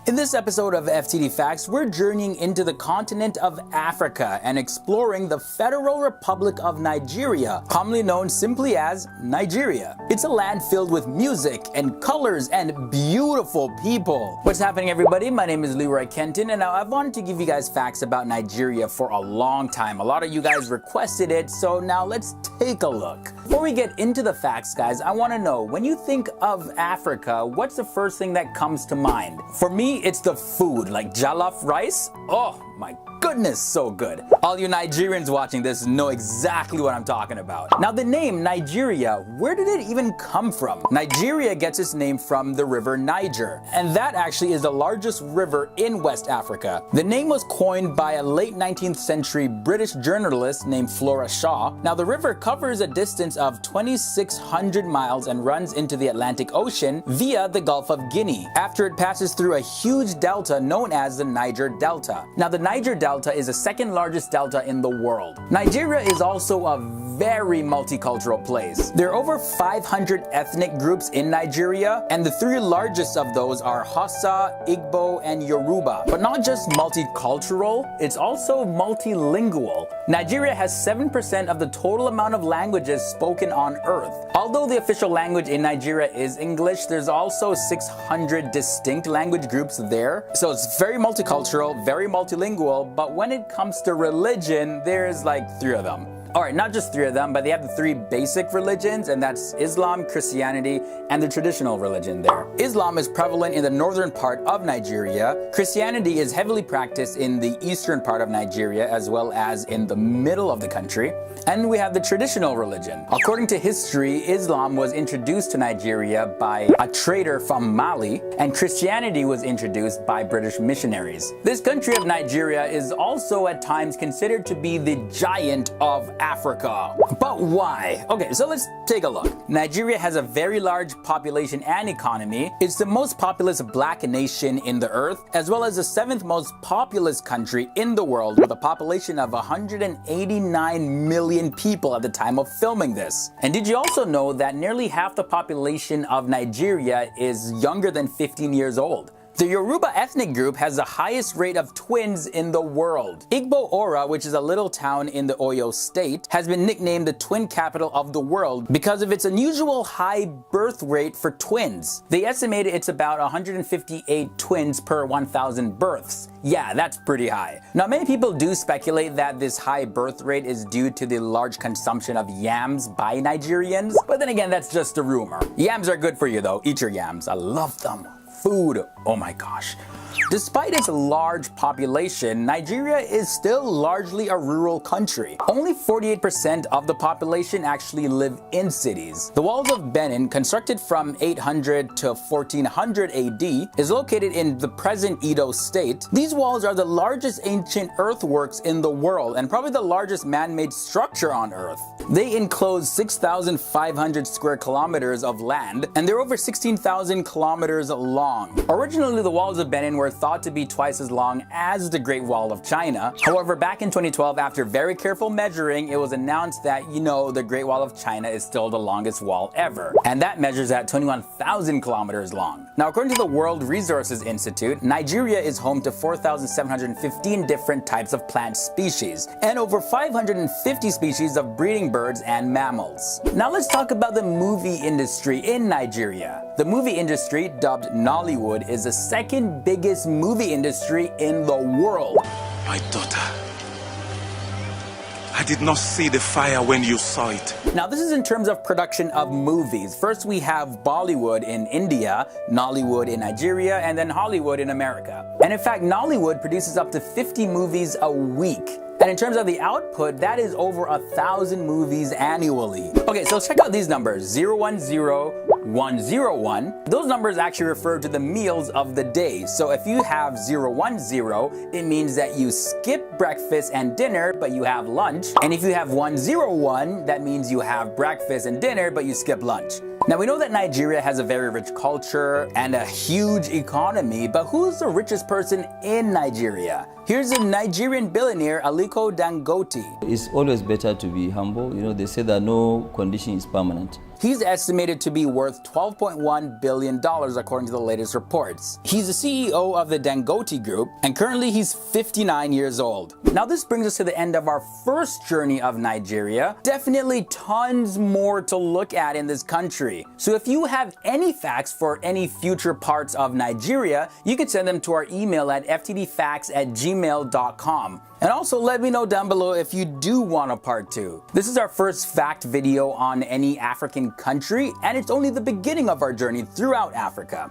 In this episode of FTD Facts, we're journeying into the continent of Africa and exploring the Federal Republic of Nigeria, commonly known simply as Nigeria. It's a land filled with music and colors and beautiful people. What's happening, everybody? My name is Leroy Kenton, and I've wanted to give you guys facts about Nigeria for a long time. A lot of you guys requested it, so now let's take a look. Before we get into the facts, guys, I want to know, when you think of Africa, what's the first thing that comes to mind? For me, it's the food, like jollof rice. Oh my goodness, so good. All you Nigerians watching this know exactly what I'm talking about. Now, the name Nigeria, where did it even come from? Nigeria gets its name from the river Niger, and that actually is the largest river in West Africa. The name was coined by a late 19th century British journalist named Flora Shaw. Now, the river covers a distance of 2,600 miles and runs into the Atlantic Ocean via the Gulf of Guinea, after it passes through a huge delta known as the Niger Delta. Now, the Niger Delta is the second largest delta in the world. Nigeria is also a very multicultural place. There are over 500 ethnic groups in Nigeria, and the three largest of those are Hausa, Igbo, and Yoruba. But not just multicultural, it's also multilingual. Nigeria has 7% of the total amount of languages spoken on Earth. Although the official language in Nigeria is English, there's also 600 distinct language groups there. So it's very multicultural, very multilingual, but when it comes to religion, there's like 3 of them. Alright, not just 3 of them, but they have the 3 basic religions, and that's Islam, Christianity, and the traditional religion there. Islam is prevalent in the northern part of Nigeria. Christianity is heavily practiced in the eastern part of Nigeria, as well as in the middle of the country. And we have the traditional religion. According to history, Islam was introduced to Nigeria by a trader from Mali, and Christianity was introduced by British missionaries. This country of Nigeria is also at times considered to be the giant of Africa. But why? Okay, so let's take a look. Nigeria has a very large population and economy. It's the most populous black nation in the earth, as well as the 7th most populous country in the world, with a population of 189 million people at the time of filming this. And did you also know that nearly half the population of Nigeria is younger than 15 years old? The Yoruba ethnic group has the highest rate of twins in the world. Igbo Ora, which is a little town in the Oyo state, has been nicknamed the twin capital of the world because of its unusual high birth rate for twins. They estimate it's about 158 twins per 1,000 births. Yeah, that's pretty high. Now, many people do speculate that this high birth rate is due to the large consumption of yams by Nigerians, but then again, that's just a rumor. Yams are good for you though. Eat your yams. I love them. Food, oh my gosh. Despite its large population, Nigeria is still largely a rural country. Only 48% of the population actually live in cities. The Walls of Benin, constructed from 800 to 1400 AD, is located in the present Edo state. These walls are the largest ancient earthworks in the world and probably the largest man-made structure on Earth. They enclose 6,500 square kilometers of land, and they're over 16,000 kilometers long. Originally, the Walls of Benin were thought to be twice as long as the Great Wall of China. However, back in 2012, after very careful measuring, it was announced that, the Great Wall of China is still the longest wall ever, and that measures at 21,000 kilometers long. Now, according to the World Resources Institute, Nigeria is home to 4,715 different types of plant species, and over 550 species of breeding birds and mammals. Now, let's talk about the movie industry in Nigeria. The movie industry, dubbed Nollywood, is the second biggest movie industry in the world. My daughter, I did not see the fire when you saw it. Now, this is in terms of production of movies. First, we have Bollywood in India, Nollywood in Nigeria, and then Hollywood in America. And in fact, Nollywood produces up to 50 movies a week. And in terms of the output, that is over 1,000 movies annually. Okay, so check out these numbers, 010, 101. Those numbers actually refer to the meals of the day. So if you have 010, it means that you skip breakfast and dinner, but you have lunch. And if you have 101, that means you have breakfast and dinner, but you skip lunch. Now, we know that Nigeria has a very rich culture and a huge economy, but who's the richest person in Nigeria? Here's a Nigerian billionaire, Aliko Dangote. It's always better to be humble. They say that no condition is permanent. He's estimated to be worth $12.1 billion according to the latest reports. He's the CEO of the Dangote Group, and currently he's 59 years old. Now this brings us to the end of our first journey of Nigeria. Definitely tons more to look at in this country. So if you have any facts for any future parts of Nigeria, you can send them to our email at ftdfacts@gmail.com. And also let me know down below if you do want a part 2. This is our first fact video on any African country, and it's only the beginning of our journey throughout Africa.